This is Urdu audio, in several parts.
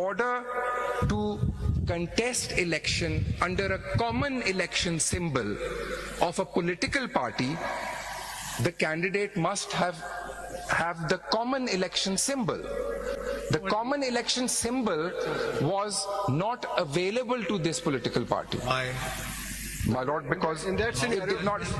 Order to contest election under a common election symbol of a political party, the candidate must have the common election symbol. The common election symbol was not available to this political party. Why? My lord, because in that scenario, it did not.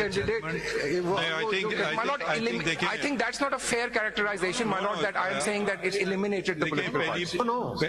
candidate My lord, I think that's not a fair characterization, my lord, that I am saying that it eliminated the political party.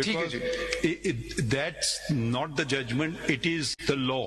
because that's not the judgment, it is the law.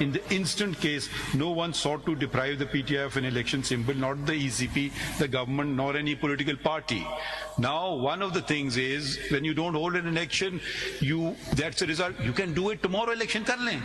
In the instant case, no one sought to deprive the PTI of an election symbol, not the ECP, the government, nor any political party. Now, one of the things is when you don't hold an election, that's the result. You can do it tomorrow, election kar lein,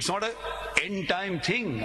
It's not a end time thing.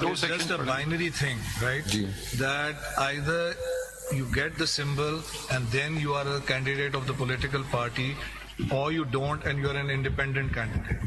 2 it's just a binary thing, right? That either you get the symbol and then you are a candidate of the political party, or you don't and you are an independent candidate.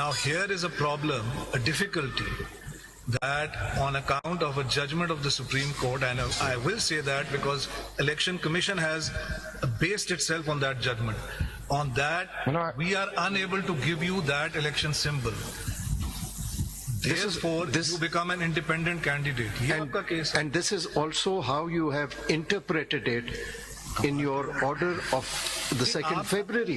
Now here is a problem, a difficulty, that on account of a judgment of the Supreme Court, and I will say that because Election Commission has based itself on that judgment. On that, we are unable to give you that election symbol. Therefore, you become an independent candidate. And this is also how you have interpreted it in your order of the 2nd February.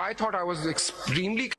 I thought I was extremely.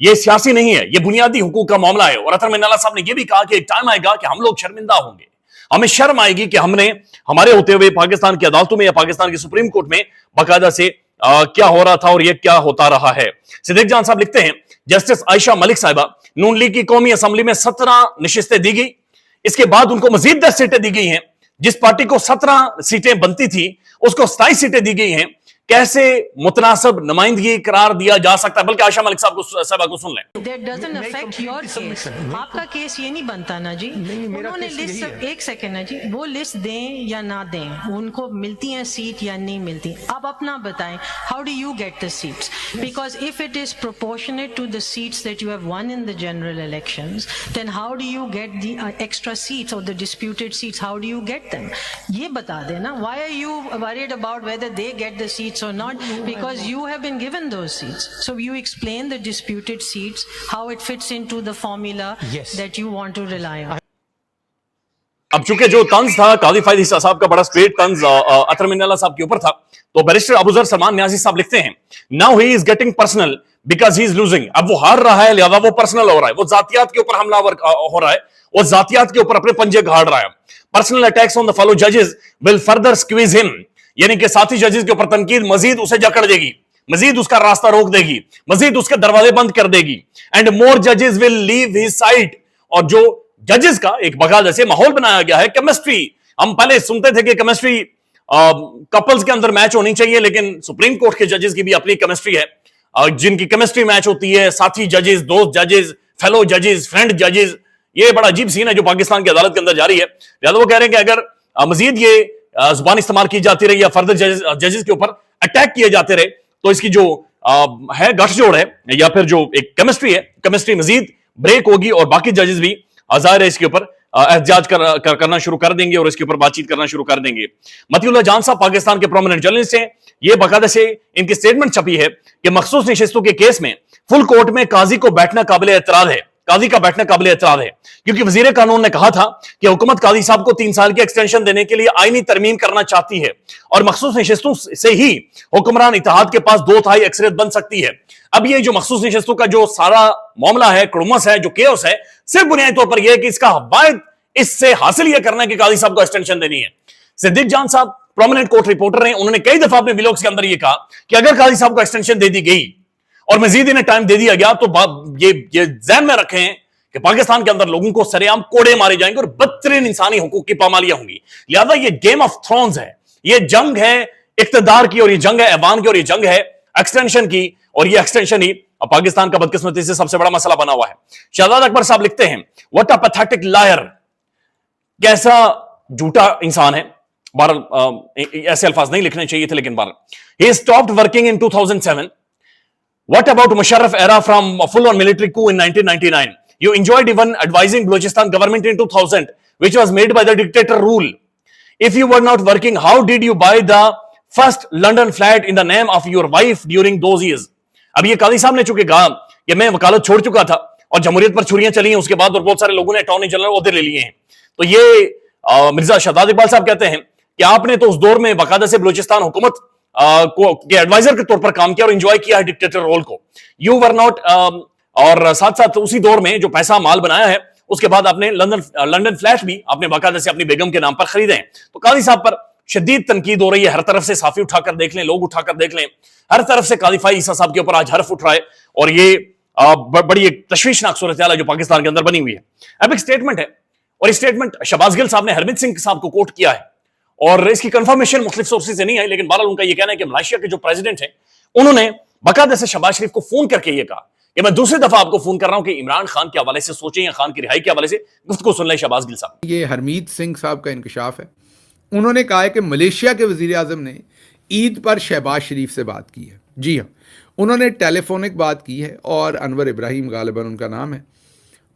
یہ سیاسی نہیں ہے, یہ بنیادی حقوق کا معاملہ ہے. اور اطہر منالہ صاحب نے یہ بھی کہا کہ ایک ٹائم آئے گا کہ ہم لوگ شرمندہ ہوں گے, ہمیں شرم آئے گی کہ ہم نے ہمارے ہوتے ہوئے پاکستان کی عدالتوں میں یا پاکستان کی سپریم کورٹ میں باقاعدہ سے کیا ہو رہا تھا اور یہ کیا ہوتا رہا ہے. صدیق جان صاحب لکھتے ہیں جسٹس عائشہ ملک صاحبہ, نون لیگ کی قومی اسمبلی میں 17 نشستیں دی گئی, اس کے بعد ان کو مزید 10 سیٹیں دی گئی ہیں. جس پارٹی کو 17 سیٹیں بنتی تھی اس کو 27 سیٹیں دی گئی ہیں. کیسے متناسب نمائندگی قرار دیا جا سکتا ہے؟ بلکہ عائشہ ملک صاحبہ کو سن لیں. That doesn't affect your case. آپ کا کیس یہ نہیں بنتا نا جی. انہوں نے لسٹ, ایک سیکنڈ نا جی, وہ لسٹ دیں یا نہ دیں, ان کو ملتی ہیں سیٹ یا نہیں ملتی, آپ اپنا بتائیں. How do you get the seats? Because if it is proportionate to the seats that you have won in the general elections, then how do you get the extra seats or the disputed seats? How do you get them? یہ بتا دیں نا. Why are you worried about whether they get the seats or not? Because you have been given those seats. So you explain the disputed seats, how it fits into the formula that you want to rely on. اب چونکہ جو طنز تھا قاضی فائد عیسیٰ صاحب کا, بڑا اسٹریٹ طنز اطہر منالہ صاحب کے اوپر تھا, تو بیرسٹر ابوذر سلمان نیازی صاحب لکھتے ہیں now he is getting personal because he is losing. اب وہ ہار رہا ہے لہذا وہ پرسنل ہو رہا ہے, وہ ذاتیات کے اوپر حملہ ہو رہا ہے, وہ ذاتیات کے اوپر اپنے پنجے گھاڑ رہا ہے. personal attacks on the fellow judges will further squeeze him, یعنی کہ ساتھی ججز کے اوپر تنقید مزید اسے جکڑ دے گی, مزید اس کا راستہ روک دے گی, مزید اس کے دروازے بند کر دے گی. اینڈ مور ججز ول لیو ہز سائڈ. اور جو ججز کا ایک باقاعدہ سے ماحول بنایا گیا ہے, کیمسٹری, ہم پہلے سنتے تھے کہ کیمسٹری کپلز کے اندر میچ ہونی چاہیے, لیکن سپریم کورٹ کے ججز کی بھی اپنی کیمسٹری ہے, جن کی کیمسٹری میچ ہوتی ہے, ساتھی ججز, دوست ججز, فیلو ججز, فرینڈ ججز. یہ بڑا عجیب سین ہے جو پاکستان کی عدالت کے اندر جاری ہے. لہٰذا وہ کہہ رہے ہیں کہ اگر مزید یہ زبان استعمال کی جاتی رہی یا فردر ججز کے اوپر اٹیک کیے جاتے رہے, تو اس کی جو ہے گٹھ جوڑ ہے یا پھر جو ایک کیمسٹری ہے, کیمسٹری مزید بریک ہوگی اور باقی ججز بھی ظاہر ہے اس کے اوپر احتجاج کرنا شروع کر دیں گے اور اس کے اوپر بات چیت کرنا شروع کر دیں گے. متی اللہ جان صاحب پاکستان کے پرومیننٹ جرنلسٹ ہیں, یہ باقاعدہ سے ان کی سٹیٹمنٹ چھپی ہے کہ مخصوص نشستوں کے کیس میں فل کورٹ میں قاضی کو بیٹھنا قابل اعتراض ہے, قاضی کا بیٹھنا قابل اعتراض ہے, کیونکہ وزیر قانون نے کہا تھا کہ حکومت قاضی صاحب کو 3 سال کی ایکسٹینشن دینے کے لیے آئینی ترمیم کرنا چاہتی ہے اور مخصوص نشستوں سے ہی حکمران اتحاد کے پاس 2/3 اکثریت بن سکتی ہے. اب یہ جو مخصوص نشستوں کا جو سارا معاملہ ہے, کڑمس ہے, جو کیوس ہے, صرف بنیادی طور پر یہ ہے کہ اس کا واحد اس سے حاصل یہ کرنا ہے کہ قاضی صاحب کو ایکسٹینشن دینی ہے. صدیق جان صاحب پرومیننٹ کورٹ رپورٹر ہیں, انہوں نے کئی دفعہ اپنے ویلوگز کے اندر یہ کہا کہ اگر قاضی صاحب کو ایکسٹینشن دے دی گئی اور مزید انہیں ٹائم دے دیا گیا تو یہ ذہن میں رکھیں کہ پاکستان کے اندر لوگوں کو سرے عام کوڑے مارے جائیں گے اور بدترین انسانی حقوق کی پامالیاں ہوں گی. لہذا یہ گیم آف تھرونز ہے, یہ جنگ ہے اقتدار کی, اور یہ جنگ ہے ایوان کی, اور یہ جنگ ہے ایکسٹینشن کی, اور یہ ایکسٹینشن ہی پاکستان کا بدقسمتی سے سب سے بڑا مسئلہ بنا ہوا ہے. شہزاد اکبر صاحب لکھتے ہیں what a pathetic liar, کیسا جھوٹا انسان ہے. بہرحال ایسے الفاظ نہیں لکھنے چاہیے تھے, لیکن بہرحال he stopped working in 2007. What about Musharraf era from a full-on military coup in 1999? You enjoyed even advising Balochistan government in 2000, which was made by the dictator rule. If you were not working, how did you buy the first London flat in the name of your wife during those years? اب یہ قاضی صاحب نے چونکہ کہا کہ میں وکالت چھوڑ چکا تھا اور جمہوریت پر چھریاں چلی ہیں اس کے بعد, اور بہت سارے لوگوں نے اٹارنی جنرل عہدے لے لیے ہیں, تو یہ مرزا شہزاد اقبال صاحب کہتے ہیں کہ آپ نے تو اس دور میں باقاعدہ سے بلوچستان حکومت کے ایڈوائزر کے طور پر کام کیا اور انجوائے کیا ہے ڈکٹیٹر رول کو. یو ور ناٹ, اور ساتھ ساتھ اسی دور میں جو پیسہ مال بنایا ہے اس کے بعد آپ نے لندن فلیٹ بھی آپ نے باقاعدہ سے اپنی بیگم کے نام پر خریدے ہیں. تو قاضی صاحب پر شدید تنقید ہو رہی ہے, ہر طرف سے صحافی اٹھا کر دیکھ لیں, لوگ اٹھا کر دیکھ لیں, ہر طرف سے قاضی فائز عیسیٰ صاحب کے اوپر آج حرف اٹھ رہا ہے, اور یہ بڑی ایک تشویشناک صورتحال ہے جو پاکستان کے اندر بنی ہوئی ہے. اب ایک سٹیٹمنٹ ہے, اور اس سٹیٹمنٹ شہباز گل صاحب نے ہرمیت سنگھ صاحب کو کوٹ کیا ہے, اور اس کی کنفرمیشن مختلف سورسز سے نہیں ہے, لیکن بہرحال ان کا یہ کہنا ہے کہ ملائیشیا کے جو پریزیڈنٹ ہیں انہوں نے باقاعدہ سے شہباز شریف کو فون کر کے یہ کہا کہ میں دوسری دفعہ آپ کو فون کر رہا ہوں کہ عمران خان کے حوالے سے سوچیں یا خان کی رہائی کے حوالے سے گفتگو سن لیں. شہباز گل صاحب, یہ ہرمیت سنگھ صاحب کا انکشاف ہے. انہوں نے کہا ہے کہ ملیشیا کے وزیر اعظم نے عید پر شہباز شریف سے بات کی ہے. جی ہاں, انہوں نے ٹیلی فونک بات کی ہے, اور انور ابراہیم غالباً ان کا نام ہے.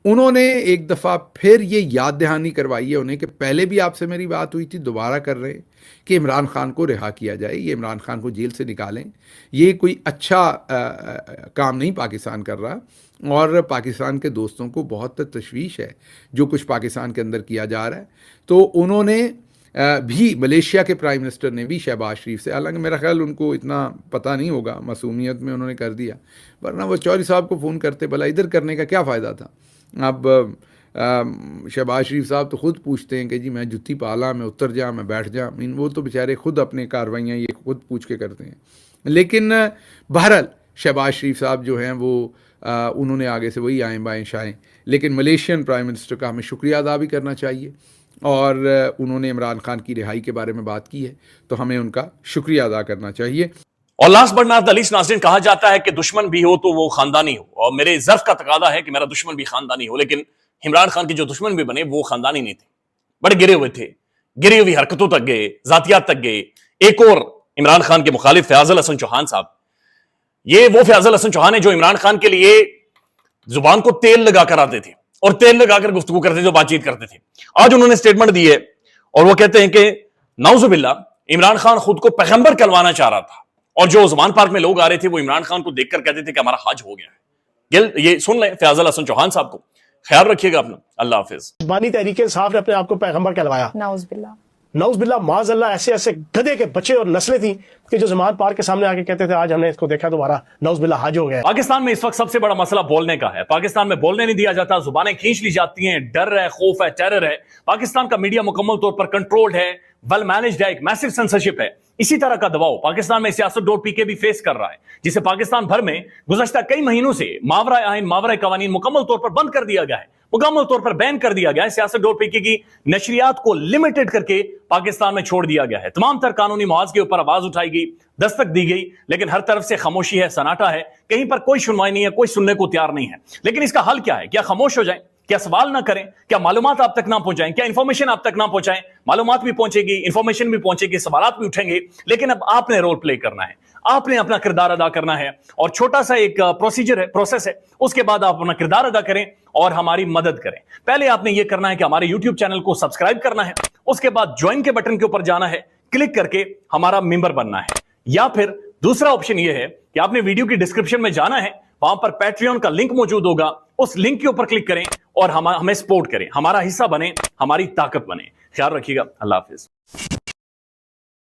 انہوں نے ایک دفعہ پھر یہ یاد دہانی کروائی ہے انہیں کہ پہلے بھی آپ سے میری بات ہوئی تھی, دوبارہ کر رہے ہیں کہ عمران خان کو رہا کیا جائے, یہ عمران خان کو جیل سے نکالیں. یہ کوئی اچھا کام نہیں پاکستان کر رہا, اور پاکستان کے دوستوں کو بہت تشویش ہے جو کچھ پاکستان کے اندر کیا جا رہا ہے. تو انہوں نے بھی ملیشیا کے پرائم منسٹر نے بھی شہباز شریف سے, حالانکہ میرا خیال ان کو اتنا پتہ نہیں ہوگا, معصومیت میں انہوں نے کر دیا, ورنہ وہ چودھری صاحب کو فون کرتے, بھلا ادھر کرنے کا کیا فائدہ تھا. اب شہباز شریف صاحب تو خود پوچھتے ہیں کہ جی میں جتی پالا, میں اتر جا, میں بیٹھ جا, وہ تو بیچارے خود اپنے کاروائیاں یہ خود پوچھ کے کرتے ہیں. لیکن بہرحال شہباز شریف صاحب جو ہیں وہ انہوں نے آگے سے وہی آئیں بائیں شائیں, لیکن ملیشین پرائم منسٹر کا ہمیں شکریہ ادا بھی کرنا چاہیے, اور انہوں نے عمران خان کی رہائی کے بارے میں بات کی ہے تو ہمیں ان کا شکریہ ادا کرنا چاہیے. اور لاسٹ بٹ ناٹ لیسٹ ناظرین, کہا جاتا ہے کہ دشمن بھی ہو تو وہ خاندانی ہو, اور میرے ظرف کا تقاضا ہے کہ میرا دشمن بھی خاندانی ہو, لیکن عمران خان کے جو دشمن بھی بنے وہ خاندانی نہیں تھے, بڑے گرے ہوئے تھے, گری ہوئی حرکتوں تک گئے, ذاتیات تک گئے. ایک اور عمران خان کے مخالف فیاض الحسن چوہان صاحب, یہ وہ فیاض الحسن چوہان ہے جو عمران خان کے لیے زبان کو تیل لگا کر آتے تھے اور تیل لگا کر گفتگو کرتے تھے, جو بات چیت کرتے تھے. آج انہوں نے اسٹیٹمنٹ دی ہے اور وہ کہتے ہیں کہ نعوذ باللہ عمران خان خود کو پیغمبر کہلوانا چاہ رہا تھا, اور جو زمان پارک میں لوگ آ رہے تھے وہ عمران خان کو دیکھ کر کہتے تھے کہ ہمارا حج ہو گیا ہے. یہ سن لیں فیاض الحسن چوہان صاحب کو. خیال رکھیے گا اپنا. اللہ حافظ. زبانی تحریک انصاف نے اپنے آپ کو پیغمبر کہلوایا. نعوذ باللہ, نعوذ باللہ, معاذ اللہ. ایسے ایسے گدھے کے بچے اور نسلیں تھیں کہ جو زمان پارک کے سامنے آ کے کہتے تھے آج ہم نے اس کو دیکھا دوبارہ, نعوذ باللہ حج ہو گیا. پاکستان میں اس وقت سب سے بڑا مسئلہ بولنے کا ہے. پاکستان میں بولنے نہیں دیا جاتا, زبانیں کھینچ لی جاتی ہیں, ڈر ہے, خوف ہے, ٹیرر ہے. پاکستان کا میڈیا مکمل طور پر کنٹرولڈ ہے, ویل مینجڈ ہے, ایک میسو سینسرشپ ہے. اسی طرح کا دباؤ پاکستان میں سیاست ڈور پی کے بھی فیس کر رہا ہے, جسے پاکستان بھر میں گزشتہ کئی مہینوں سے ماورائے آئین, ماورائے قوانین مکمل طور پر بند کر دیا گیا ہے, مکمل طور پر بین کر دیا گیا ہے. سیاست ڈور پی کے کی نشریات کو لمیٹڈ کر کے پاکستان میں چھوڑ دیا گیا ہے. تمام تر قانونی محاذ کے اوپر آواز اٹھائی گئی, دستک دی گئی, لیکن ہر طرف سے خاموشی ہے, سناٹا ہے, کہیں پر کوئی سنوائی نہیں ہے, کوئی سننے کو تیار نہیں ہے. لیکن اس کا حل کیا ہے؟ کیا خاموش ہو جائیں؟ کیا سوال نہ کریں؟ کیا معلومات آپ تک نہ پہنچائیں؟ کیا انفارمیشن آپ تک نہ پہنچائیں؟ معلومات بھی پہنچے گی, انفارمیشن بھی پہنچے گی, سوالات بھی اٹھیں گے, لیکن اب آپ نے رول پلے کرنا ہے, آپ نے اپنا کردار ادا کرنا ہے. اور چھوٹا سا ایک پروسیجر ہے, پروسیس ہے, اس کے بعد آپ اپنا کردار ادا کریں اور ہماری مدد کریں. پہلے آپ نے یہ کرنا ہے کہ ہمارے یوٹیوب چینل کو سبسکرائب کرنا ہے, اس کے بعد جوائن کے بٹن کے اوپر جانا ہے, کلک کر کے ہمارا ممبر بننا ہے. یا پھر دوسرا آپشن یہ ہے کہ آپ نے ویڈیو کی ڈسکرپشن میں جانا ہے, وہاں پر پیٹریون کا لنک موجود ہوگا, اس لنک کے اوپر کلک کریں اور ہمیں سپورٹ کریں, ہمارا حصہ بنیں, ہماری طاقت بنیں. خیال رکھیے گا. اللہ حافظ.